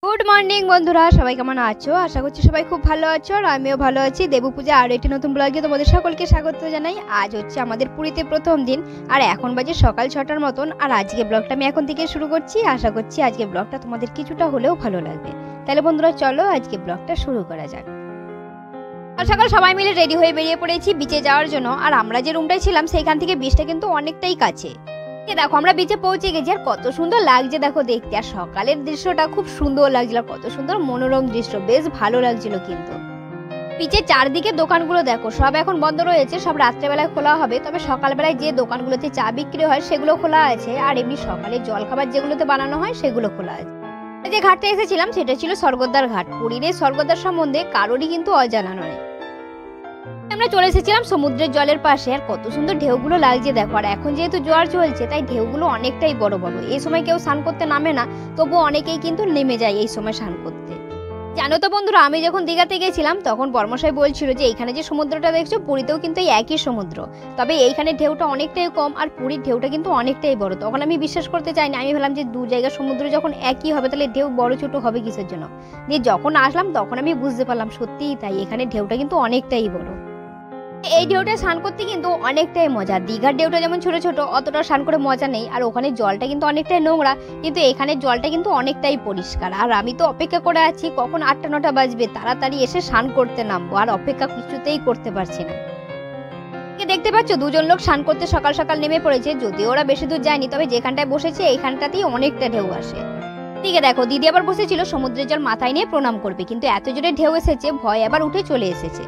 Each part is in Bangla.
গুড মর্নিং বন্ধুরা, সবাই কেমন আছো? আশা করছি সবাই খুব ভালো আছো আর আমিও ভালো আছি। দেবী পূজা আর একটি নতুন ব্লগে তোমাদের সকলকে স্বাগত জানাই। আজ হচ্ছে আমাদের পুরীতে প্রথম দিন আর এখন বাজে সকাল 6টার মতন। আর আজকে ব্লগটা আমি এখন থেকে শুরু করছি। আশা করছি আজকে ব্লগটা তোমাদের কিছুটা হলেও ভালো লাগবে। তাহলে বন্ধুরা চলো আজকে ব্লগটা শুরু করা যাক। সকাল সকাল সবাই মিলে রেডি হয়ে বেরিয়ে পড়েছি বিচে যাওয়ার জন্য। আর আমরা যে রুমটায় ছিলাম সেইখান থেকে বিচটা কিন্তু অনেকটাই কাছে। দেখো আমরা বিচে পৌঁছে গেছি আর কত সুন্দর লাগছে দেখো দেখতে। আর সকালের দৃশ্যটা খুব সুন্দর লাগছিল, কত সুন্দর মনোরম দৃশ্য, বেশ ভালো লাগছিল। কিন্তু বিচের চারদিকে দোকানগুলো দেখো সব এখন বন্ধ রয়েছে, সব রাত্রেবেলায় খোলা হবে। তবে সকালবেলায় যে দোকানগুলোতে চা বিক্রি হয় সেগুলো খোলা আছে, আর এমনি সকালে জলখাবার যেগুলোতে বানানো হয় সেগুলো খোলা আছে। যে ঘাটটা এসেছিলাম সেটা ছিল স্বর্গদ্বার ঘাট। পুরীর এই স্বর্গদ্বার সম্বন্ধে কারোরই কিন্তু অজানা নয়। আমরা চলে এসেছিলাম সমুদ্রের জলের পাশে, আর কত সুন্দর ঢেউগুলো লাগছে দেখো। আর এখন যেহেতু জোয়ার চলছে তাই ঢেউগুলো অনেকটাই বড় বড়। এই সময় কেউ স্নান করতে নামে না, তবুও অনেকেই কিন্তু নেমে যায় এই সময় স্নান করতে। জানো তো বন্ধুরা, আমি যখন দীঘাতে গেছিলাম তখন বর্মশাই বলছিল যে এইখানে যে সমুদ্রটা দেখছো পুরীতেও কিন্তু এই একই সমুদ্র, তবে এইখানে ঢেউটা অনেকটাই কম আর পুরীর ঢেউটা কিন্তু অনেকটাই বড়। তখন আমি বিশ্বাস করতে চাইনি, আমি ভাবলাম যে দু জায়গার সমুদ্র যখন একই হবে তাহলে ঢেউ বড় ছোট হবে কিসের জন্য। দিয়ে যখন আসলাম তখন আমি বুঝতে পারলাম সত্যিই তাই, এখানে ঢেউটা কিন্তু অনেকটাই বড়। এই ঢেউটা স্নান করতে কিন্তু অনেকটাই মজা। দীঘার ঢেউটা যেমন ছোট ছোট, অতটা স্নান করে মজা নেই। আর ওখানে জলটা কিন্তু অনেকটাই নোংরা, কিন্তু এখানে জলটা কিন্তু অনেকটাই পরিষ্কার। আর আমি তো অপেক্ষা করে আছি কখন 8টা-9টা বাজবে, তাড়াতাড়ি এসে স্নান করতে নামবো। আর অপেক্ষা কিছুতেই করতে পারছি না। দেখতে পাচ্ছ দুজন লোক স্নান করতে সকাল সকাল নেমে পড়েছে। যদিও ওরা বেশি দূর যায়নি, তবে যেখানটায় বসেছে এইখানটাতেই অনেকটা ঢেউ আসে। দিকে দেখো দিদি আবার বসেছিল সমুদ্রের জল মাথায় নিয়ে প্রণাম করবে, কিন্তু এত জোরে ঢেউ এসেছে ভয় আবার উঠে চলে এসেছে।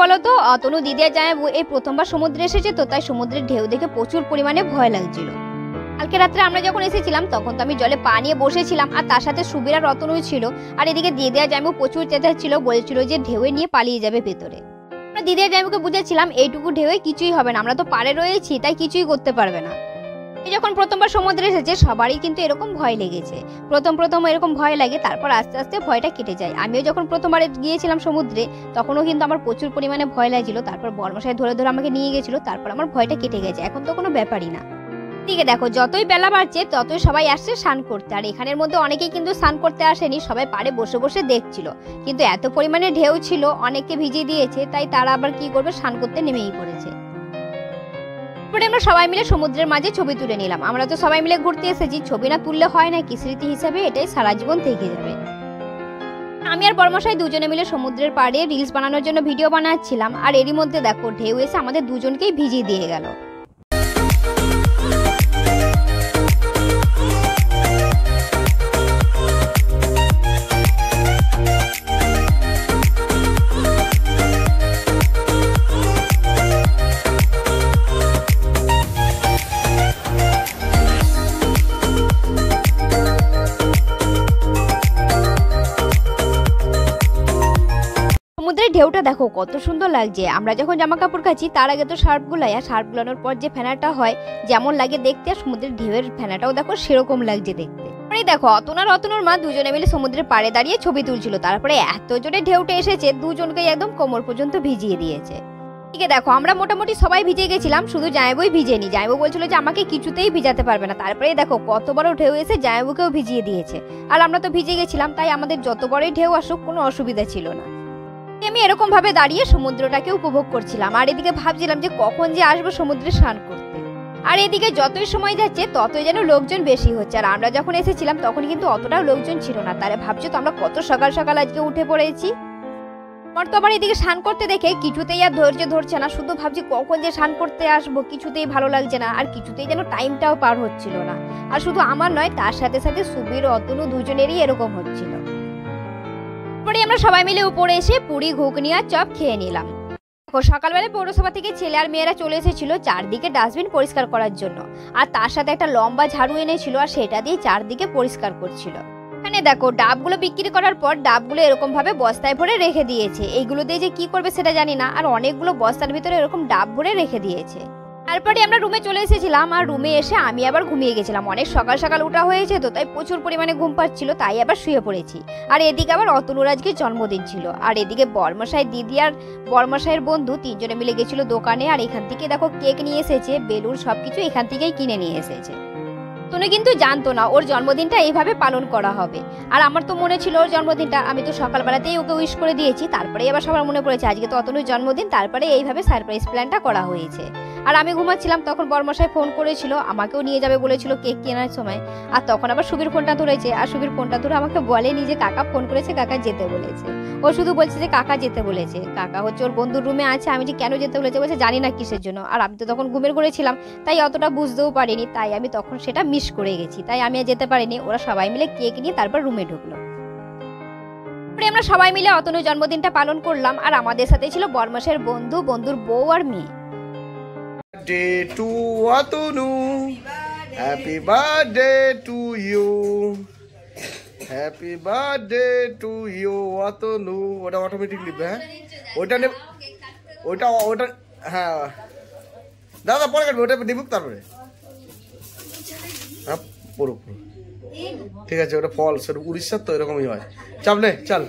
বলতো অতনু দিদি আর জামাইবু এই প্রথমবার সমুদ্রে এসেছে, তো তাই সমুদ্রের ঢেউ দেখে প্রচুর পরিমাণে ভয় লাগছিল। কালকে রাত্রে আমরা যখন এসেছিলাম তখন তো আমি জলে পা নিয়ে বসেছিলাম, আর তার সাথে সুবীর আর রতনু ছিল। আর এদিকে দিদি আর জামাইবু প্রচুর চেঁচাচ্ছিল, বলছিল যে ঢেউয়ে নিয়ে পালিয়ে যাবে ভেতরে। আমরা দিদি আর জামাইবুকে বুঝাচ্ছিলাম এইটুকু ঢেউয়ে কিছুই হবে না, আমরা তো পাড়ে রয়েছি তাই কিছুই করতে পারবে না। যখন প্রথমবার সমুদ্রে এসেছে সবারই কিন্তু এরকম ভয় লেগেছে। প্রথম এরকম ভয় লাগে, তারপর আস্তে আস্তে ভয়টা কেটে যায়। আমিও যখন প্রথমবার গিয়েছিলাম সমুদ্রে তখনও কিন্তু আমার প্রচুর পরিমাণে ভয় লাগছিল। তারপর বর্মশাই ধরে ধরে আমাকে নিয়ে গেছিল, তারপর আমার ভয়টা কেটে গেছে, এখন তো কোনো ব্যাপারই না। দিকে দেখো যতই বেলা বাড়ছে ততই সবাই আসছে স্নান করতে। আর এখানের মধ্যে অনেকেই কিন্তু স্নান করতে আসেনি, সবাই পাড়ে বসে বসে দেখছিল। কিন্তু এত পরিমাণে ঢেউ ছিল অনেককে ভিজিয়ে দিয়েছে, তাই তারা আবার কি করবে, স্নান করতে নেমেই পড়েছে। আমরা সবাই মিলে সমুদ্রের মাঝে ছবি তুলে নিলাম। আমরা তো সবাই মিলে ঘুরতে এসেছি, ছবি না তুললে হয় না, কি স্মৃতি হিসাবে এটাই সারা জীবন থেকে যাবে। আমি আর বর্মশাই দুজনে মিলে সমুদ্রের পাড়ে রিলস বানানোর জন্য ভিডিও বানাচ্ছিলাম। আর এরই মধ্যে দেখো ঢেউ এসে আমাদের দুজনকেই ভিজিয়ে দিয়ে গেল। সমুদ্রের ঢেউটা দেখো কত সুন্দর লাগছে। আমরা যখন জামা কাপড় কাচি তার আগে তো সার্ফ গুলাই, আর সার্ফ গুলানোর পর যে ফেনাটা হয় যেমন লাগে দেখতে, আর সমুদ্রের ঢেউয়ের ফেনাটাও দেখো সেরকম লাগছে দেখতে। দেখো অতনুর মা দুজনে মিলে সমুদ্রের পাড়ে দাঁড়িয়ে ছবি তুলছিল। তারপরে এত জোরে ঢেউটা এসেছে দুজনকেই একদম কোমর পর্যন্ত ভিজিয়ে দিয়েছে। ঠিক দেখো আমরা মোটামুটি সবাই ভিজে গেছিলাম, শুধু জামাইবুই ভিজেনি। জামাইবু বলছিল যে আমাকে কিছুতেই ভিজাতে পারবে না। তারপরে দেখো কত বড় ঢেউ এসে জামাইবুকেও ভিজিয়ে দিয়েছে। আর আমরা তো ভিজে গেছিলাম, তাই আমাদের যত বড়ই ঢেউ আসুক কোনো অসুবিধা ছিল না। আমি এরকম ভাবে দাঁড়িয়ে সমুদ্রটাকে উপভোগ করছিলাম, আর এদিকে ভাবছিলাম যে কখন যে আসবো সমুদ্রে স্নান করতে। আর এদিকে যতই সময় যাচ্ছে ততই যেন লোকজন বেশি হচ্ছে। আর আমরা যখন এসেছিলাম তখন কিন্তু অতটাও লোকজন ছিল না। তাহলে ভাবছো তো আমরা কত সকাল সকাল আজকে উঠে পড়েছি। আমার তো আবার এদিকে স্নান করতে দেখে কিছুতেই আর ধৈর্য ধরছে না, শুধু ভাবছি কখন যে স্নান করতে আসবো, কিছুতেই ভালো লাগছে না। আর কিছুতেই যেন টাইমটাও পার হচ্ছিল না। আর শুধু আমার নয়, তার সাথে সাথে সুবীর অতনু দুজনেরই এরকম হচ্ছিল। আমরা সবাই মিলে উপরে এসে পুরি ঘুগনি আর চপ খেয়ে নিলাম। সকালবেলায় পৌরসভা থেকে ছেলে আর মেয়েরা চলে এসেছিল চারদিকে ডাস্টবিন পরিষ্কার করার জন্য। আর তার সাথে একটা লম্বা ঝাড়ু এনেছিল, আর সেটা দিয়ে চারদিকে পরিষ্কার করছিল। এখানে দেখো ডাবগুলো বিক্রি করার পর ডাবগুলো এরকম ভাবে বস্তায় ভরে রেখে দিয়েছে। এইগুলো দিয়ে যে কি করবে সেটা জানি না, আর অনেকগুলো বস্তার ভিতরে এরকম ডাব ভরে রেখে দিয়েছে। তারপরে আমরা রুমে চলে এসেছিলাম, আর রুমে এসে আমি আবার ঘুমিয়ে গেছিলাম। অনেক সকাল সকাল উঠা হয়েছে তো তাই প্রচুর পরিমাণে ঘুম পাচ্ছিল, তাই আবার শুয়ে পড়েছি। আর এদিকে আবার অতনুর আজকে জন্মদিন ছিল। আর এদিকে বর্মশাই দিদি আর বর্মশাইয়ের বন্ধু তিনজনে মিলে গেছিল দোকানে। আর এখান থেকে দেখো কেক নিয়ে এসেছে, বেলুন সবকিছু এখান থেকেই কিনে নিয়ে এসেছে। তনু কিন্তু জানতো না ওর জন্মদিনটা এইভাবে পালন করা হবে। আর আমার তো মনে ছিল ওর জন্মদিনটা, আমি তো সকালবেলাতেই ওকে উইশ করে দিয়েছি। তারপরে এবার সবার মনে পড়েছে আজকে তো অতনুর জন্মদিন, তারপরে এইভাবে সারপ্রাইজ প্ল্যানটা করা হয়েছে। আর আমি ঘুমাচ্ছিলাম, তখন বরমশাই ফোন করেছিল, আমাকেও নিয়ে যাবে বলেছিল কেক কেনার সময়। আর তখন আবার সুবীর ফোনটা ধরেছে, আর সুবীর ফোনটা ধরে আমাকে বলেনি যে কাকা ফোন করেছে, কাকা যেতে বলেছে। ও শুধু বলছে যে কাকা যেতে বলেছে, কাকা হচ্ছে ওর বন্ধুর রুমে আছে। আমি যে কেন যেতে বলেছে বলছে জানি না কিসের জন্য। আর আমি তো তখন ঘুমের ঘরে ছিলাম, তাই অতটা বুঝতেও পারিনি, তাই আমি তখন সেটা মিস করে গেছি, তাই আমি আর যেতে পারিনি। ওরা সবাই মিলে কেক নিয়ে তারপর রুমে ঢুকলো। আমরা সবাই মিলে অতনুর জন্মদিনটা পালন করলাম। আর আমাদের সাথে ছিল বরমশের বন্ধু, বন্ধুর বউ আর মেয়ে। Day to Atunu, happy birthday to you, happy birthday to you Atunu. ওটা অটোমেটিক লিখবে, হ্যাঁ ওটা নে, ওটা হ্যাঁ দাদা পরে কাটবে, ওটা নিবুক তারপরে হ্যাঁ পুরো পুরো ঠিক আছে। ওটা ফলস, ওটা উড়িষ্যার তো এরকমই হয়। চাপ নে চল,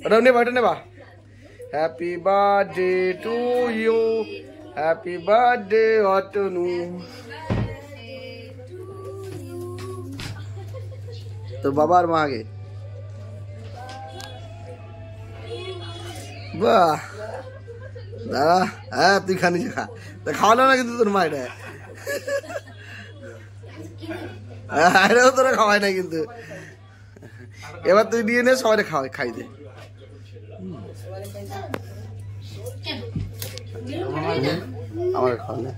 ওটা নেবা, ওটা নেবা। Happy birthday to you, happy birthday Atanu. তোর বাবা আর মা আগে। বাহ দাদা, হ্যাঁ তুই খানি খা, তা খাওয়ালো না কিন্তু তোর মা এটা। এটাও তোরা খাওয়াই না কিন্তু, এবার তুই নিয়ে নে, সবাই খাই দে। আমার খাওয়া না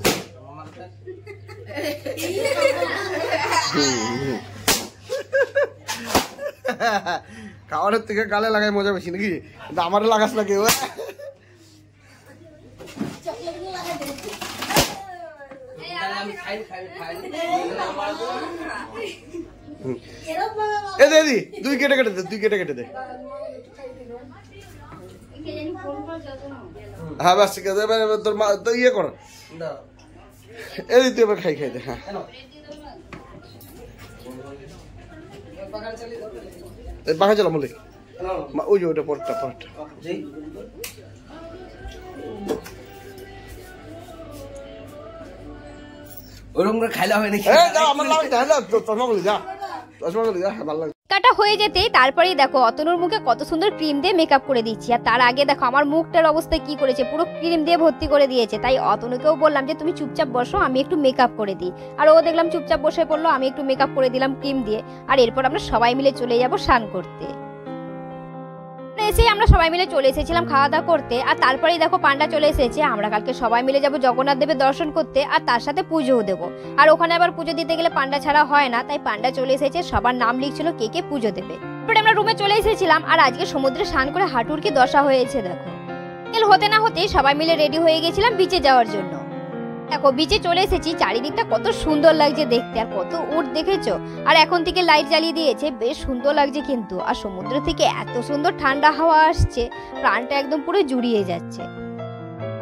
খাওয়ানোর থেকে গালে লাগাই মজা বেশি নাকি, কিন্তু আমারও লাগাস না কেউ। এ দিদি তুই কেটে কেটে দে, তুই কেটে কেটে দে। হ্যাঁ বাস ঠিক আছে, তোর মা তো ইয়ে কর, এই তুই এবার খাই খাই দে। হ্যাঁ পাখা চলো মল্লিক, ওই যে ওটা পরটা পরটা ওরকম করে খাইলা হয় নাকি? আমার লাগে তোর মা বলি যা, তোর মা বলি যা, ভালো লাগে। কাটা হয়ে যেতেই তারপরেই দেখো অতনুর মুখে কত সুন্দর ক্রিম দিয়ে মেকআপ করে দিচ্ছি। আর তার আগে দেখো আমার মুখটার অবস্থা কি করেছে, পুরো ক্রিম দিয়ে ভর্তি করে দিয়েছে। তাই অতনুকেও বললাম যে তুমি চুপচাপ বসো, আমি একটু মেকআপ করে দিই। আর ও দেখলাম চুপচাপ বসে পড়লো, আমি একটু মেকআপ করে দিলাম ক্রিম দিয়ে। আর এরপর আমরা সবাই মিলে চলে যাবো স্নান করতে। এসেই আমরা সবাই মিলে চলে এসেছিলাম খাওয়া দাওয়া করতে। আর তারপরেই দেখো পান্ডা চলে এসেছে, আমরা কালকে সবাই মিলে যাব জগন্নাথ দেবের দর্শন করতে, আর তার সাথে পুজোও দেবো। আর ওখানে আবার পুজো দিতে গেলে পান্ডা ছাড়া হয় না, তাই পান্ডা চলে এসেছে, সবার নাম লিখছিল কে কে পুজো দেবে। তারপরে আমরা রুমে চলে এসেছিলাম। আর আজকে সমুদ্রে স্নান করে হাঁটুর কি দশা হয়েছে দেখো। বিকেল হতে না হতেই সবাই মিলে রেডি হয়ে গেছিলাম বিচে যাওয়ার জন্য। দেখো বিচে চলে এসেছি, চারিদিকটা কত সুন্দর লাগছে দেখতে, আর কত উট দেখেছো। আর এখন থেকে লাইট জ্বালিয়ে দিয়েছে, বেশ সুন্দর লাগছে কিন্তু। আর সমুদ্র থেকে এত সুন্দর ঠান্ডা হাওয়া আসছে, প্রাণটা একদম পুরো জুড়িয়ে যাচ্ছে।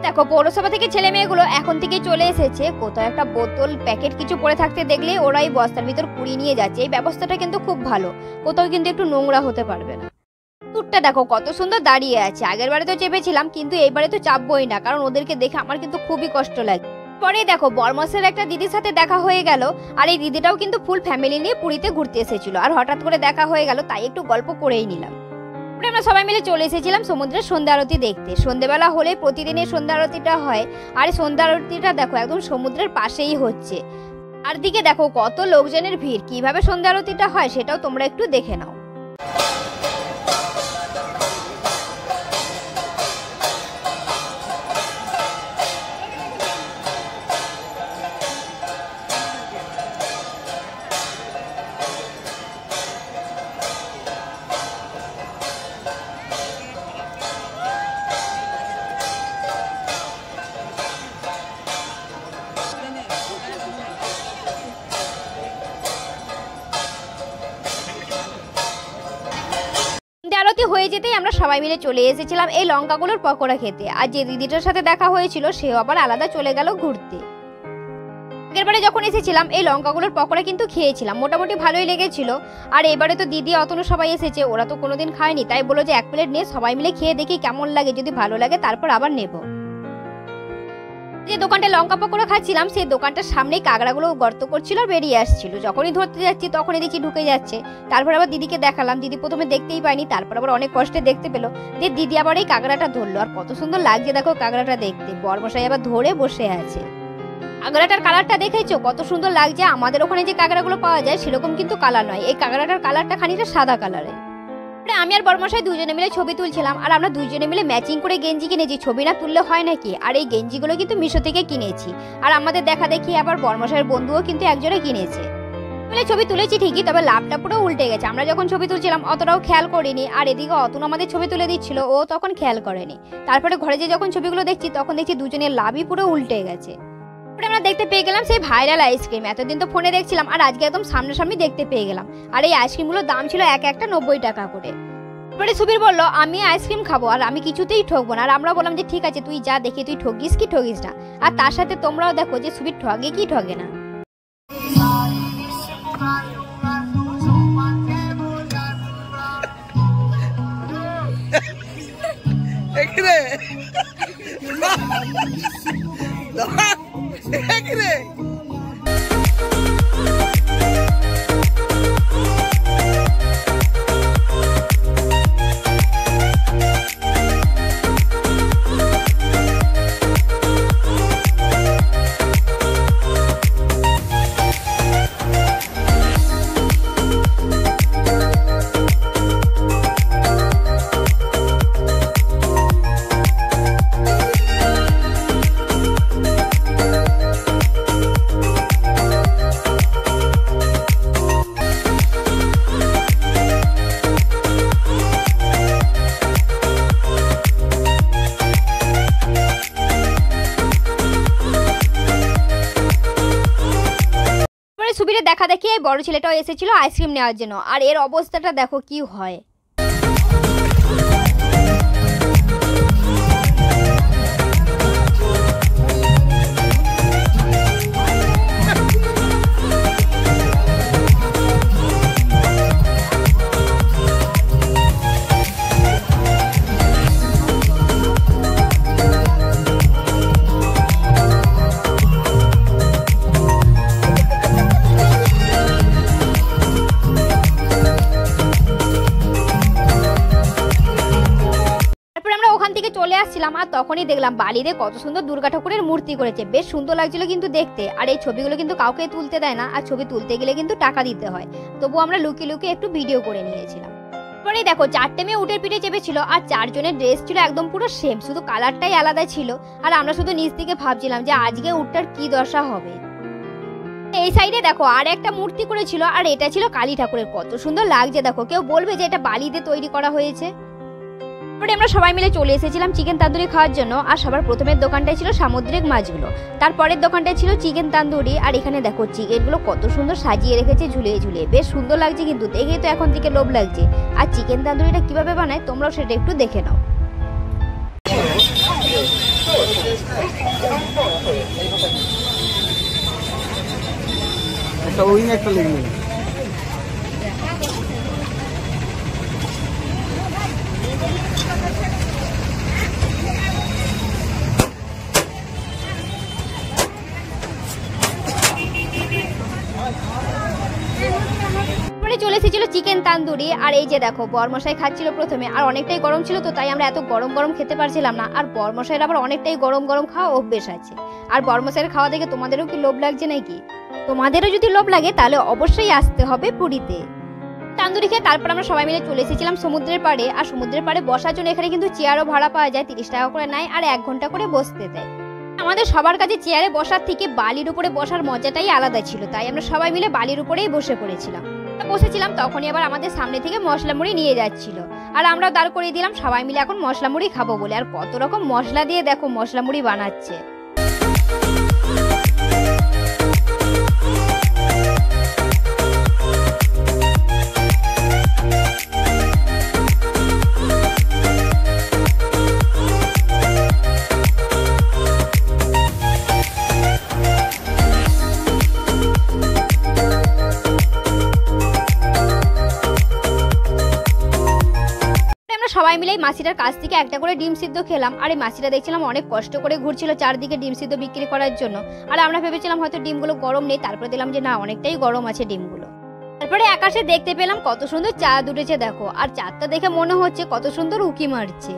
দেখো পৌরসভা থেকে ছেলে মেয়েগুলো এখন থেকে চলে এসেছে, কোথাও একটা বোতল প্যাকেট কিছু পড়ে থাকতে দেখলে ওরাই বস্তার ভিতর কুড়িয়ে নিয়ে যাচ্ছে। এই ব্যবস্থাটা কিন্তু খুব ভালো, কোথাও কিন্তু একটু নোংরা হতে পারবে না। টুরটা দেখো কত সুন্দর দাঁড়িয়ে আছে। আগের বারে তো চেপেছিলাম, কিন্তু এইবারে তো চাপবই না, কারণ ওদেরকে দেখে আমার কিন্তু খুবই কষ্ট লাগে। পরে দেখো বরমসের একটা দিদির সাথে দেখা হয়ে গেল। আর এই দিদিটাও কিন্তু ফুল ফ্যামিলি নিয়ে পুরীতে ঘুরতে এসেছিল। আর হঠাৎ করে দেখা হয়ে গেল, তাই একটু গল্প করেই নিলাম। আমরা সবাই মিলে চলে এসেছিলাম সমুদ্রের সন্ধ্যা আরতি দেখতে। সন্ধ্যেবেলা হলে প্রতিদিনের সন্ধ্যা আরতিটা হয়। আর সন্ধ্যা আরতিটা দেখো একদম সমুদ্রের পাশেই হচ্ছে। আর দিকে দেখো কত লোকজনের ভিড়। কিভাবে সন্ধ্যা আরতিটা হয় সেটাও তোমরা একটু দেখে নাও। আরতি হয়ে যেতেই আমরা সবাই মিলে চলে এসেছিলাম এই লঙ্কাগুলোর পকোড়া খেতে। আর যে দিদিটার সাথে দেখা হয়েছিল সেও আবার আলাদা চলে গেল ঘুরতে। আগেরবারে যখন এসেছিলাম এই লঙ্কাগুলোর পকোড়া কিন্তু খেয়েছিলাম, মোটামুটি ভালোই লেগেছিল। আর এবারে তো দিদি অতনু সবাই এসেছে, ওরা তো কোনোদিন খায়নি, তাই বললো যে 1 প্লেট নিয়ে সবাই মিলে খেয়ে দেখি কেমন লাগে, যদি ভালো লাগে তারপর আবার নেব। যে দোকানটা লঙ্কা পকোড়া খাচ্ছিলাম সেই দোকানটার সামনেই কাঁকড়াগুলো গর্ত করছিল আর বেরিয়ে আসছিল। যখনই ধরতে যাচ্ছি তখনই দেখছি ঢুকে যাচ্ছে। তারপর আবার দিদিকে দেখালাম, দিদি প্রথমে দেখতেই পাইনি, তারপর আবার অনেক কষ্টে দেখতে পেলো। যে দিদি আবার এই কাঁকড়াটা ধরলো, আর কত সুন্দর লাগছে দেখো কাঁকড়াটা দেখতে। বরমশাই আবার ধরে বসে আছে। কাঁকড়াটার কালারটা দেখেছো কত সুন্দর লাগছে। আমাদের ওখানে যে কাঁকড়াগুলো পাওয়া যায় সেরকম কিন্তু কালার নয়, এই কাঁকড়াটার কালারটা খানিকটা সাদা কালারের। আমি আর বরমশাই দুজনে মিলে ছবি তুলছিলাম, আর আমরা দুজনে মিলে ম্যাচিং করে গেঞ্জি কিনেছি। ছবি না তুললে হয় নাকি। আর এই গেঞ্জিগুলো কিন্তু মিশো থেকে কিনেছি, আর আমাদের দেখা দেখি আবার বরমশাইয়ের বন্ধুও কিন্তু একজোড়া কিনেছে। মিলে ছবি তুলেছি ঠিকই, তবে লাভটা পুরো উল্টে গেছে। আমরা যখন ছবি তুলছিলাম অতটাও খেয়াল করিনি, আর এদিকে অতুন আমাদের ছবি তুলে দিচ্ছিল, ও তখন খেয়াল করেনি। তারপরে ঘরে যে যখন ছবিগুলো দেখছি তখন দেখছি দুজনের লাভই পুরো উল্টে গেছে। আমরা দেখতে পেয়ে গেলাম সেই ভাইরাল আইসক্রিম। এতদিন তো ফোনে দেখছিলাম, আর আজকে একদম সামনাসামনি দেখতে পেয়ে গেলাম। আর এই আইসক্রিমগুলোর দাম ছিল এক একটা 90 টাকা করে। তারপরে সুবীর বললো আমি আইসক্রিম খাবো, আর আমি কিছুতেই ঠকবো না। আর আমরা বললাম যে ঠিক আছে তুই যা, দেখি তুই ঠকিস কি ঠকিস না। আর তার সাথে তোমরাও দেখো যে সুবীর ঠগে কি ঠগে না। সুবীরের দেখা দেখি এই বড় ছেলেটাও এসেছিল আইসক্রিম নেওয়ার জন্য, আর এর অবস্থাটা দেখো কি হয়। চলে আসছিলাম, আর তখনই দেখলাম বালিতে কত সুন্দর দুর্গা ঠাকুরের মূর্তি করেছে। বেশ সুন্দর লাগছিল কিন্তু দেখতে। আর এই ছবিগুলো কিন্তু কাউকে তুলতে দেয় না, আর ছবি তুলতে গেলে কিন্তু টাকা দিতে হয়। তবু আমরা লুকিয়ে লুকিয়ে একটু ভিডিও করে নিয়েছিলাম। তারপরে দেখো 4টে মেয়ে উটের পিঠে চেপেছিল, আর 4 জনের ড্রেস ছিল একদম পুরো সেম, শুধু কালারটাই আলাদা ছিল। আর আমরা শুধু নিচ থেকে ভাবছিলাম যে আজকে উটটার কি দশা হবে। এই সাইডে দেখো আর একটা মূর্তি করেছিল, আর এটা ছিল কালী ঠাকুরের। কত সুন্দর লাগছে দেখো, কেউ বলবে যে এটা বালিতে তৈরি করা হয়েছে। তারপরে আমরা সবাই মিলে চলে এসেছিলাম চিকেন তান্দুরি খাওয়ার জন্য। আর সবার প্রথমের দোকানটায় ছিল সামুদ্রিক মাছগুলো, তারপরের দোকানটায় ছিল চিকেন তান্দুরি। আর এখানে দেখো চিকেনগুলো কত সুন্দর সাজিয়ে রেখেছে ঝুলিয়ে ঝুলিয়ে, বেশ সুন্দর লাগছে কিন্তু দেখেই তো এখন থেকে লোভ লাগছে। আর চিকেন তান্দুরিটা কিভাবে বানায় তোমরাও সেটা একটু দেখে নাও। চলে এসেছিল চিকেন তান্দুরি। আর এই যে দেখো বরমশাই খাচ্ছিল প্রথমে, আর অনেকটাই গরম ছিল তো তাই আমরা এত গরম গরম খেতে পারছিলাম না। আর বরমশাইয়ের আবার অনেকটাই গরম গরম খাওয়া অভ্যেস আছে। আর বরমশাইয়ের খাওয়া দেখে তোমাদেরও কি লোভ লাগছে নাকি? তোমাদেরও যদি লোভ লাগে তাহলে অবশ্যই আসতে হবে পুরীতে। তান্দুরি খেয়ে তারপর আমরা সবাই মিলে চলে এসেছিলাম সমুদ্রের পাড়ে। আর সমুদ্রের পাড়ে বসার জন্য এখানে কিন্তু চেয়ারও ভাড়া পাওয়া যায়, 30 টাকা করে নেয়, আর 1 ঘন্টা করে বসতে দেয়। আমাদের সবার কাছে চেয়ারে বসার থেকে বালির উপরে বসার মজাটাই আলাদা ছিল, তাই আমরা সবাই মিলে বালির উপরেই বসে পড়েছিলাম। বসেছিলাম তখনই আবার আমাদের সামনে থেকে মশলা মুড়ি নিয়ে যাচ্ছিল, আর আমরা দাঁড় করিয়ে দিলাম সবাই মিলে এখন মশলা মুড়ি খাবো বলে। আর কত রকম মশলা দিয়ে দেখো মশলা মুড়ি বানাচ্ছে। আমরা সবাই মিলেই মাসিটার কাছ থেকে একটা করে ডিম সিদ্ধ খেলাম। আর এই মাসিটা দেখছিলাম অনেক কষ্ট করে ঘুরছিল চারদিকে ডিম সিদ্ধ বিক্রি করার জন্য। আর আমরা ভেবেছিলাম হয়তো ডিমগুলো গরম নেই, তারপরে দিলাম যে না, অনেকটাই গরম আছে ডিমগুলো। তারপরে আকাশে দেখতে পেলাম কত সুন্দর চাঁদ উঠেছে দেখো, আর চাঁদটা দেখে মনে হচ্ছে কত সুন্দর উঁকি মারছে।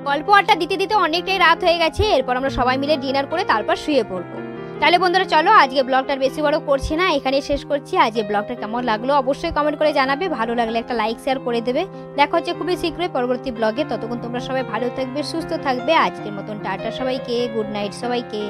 গল্প আড্ডা দিতে দিতে অনেকটাই রাত হয়ে গেছে। এরপর আমরা সবাই মিলে ডিনার করে তারপর শুয়ে পড়বো। তাহলে বন্ধুরা চলো, আজকে ব্লগটার বেশি বড় করছি না, এখানে শেষ করছি। আজকে ব্লগটা কেমন লাগলো অবশ্যই কমেন্ট করে জানাবে, ভালো লাগলে একটা লাইক শেয়ার করে দেবে। দেখা হচ্ছে খুবই শীঘ্রই পরবর্তী ব্লগে। ততক্ষণ তোমরা সবাই ভালো থাকবে, সুস্থ থাকবে। আজকের মতন টাটা সবাইকে, গুড নাইট সবাইকে।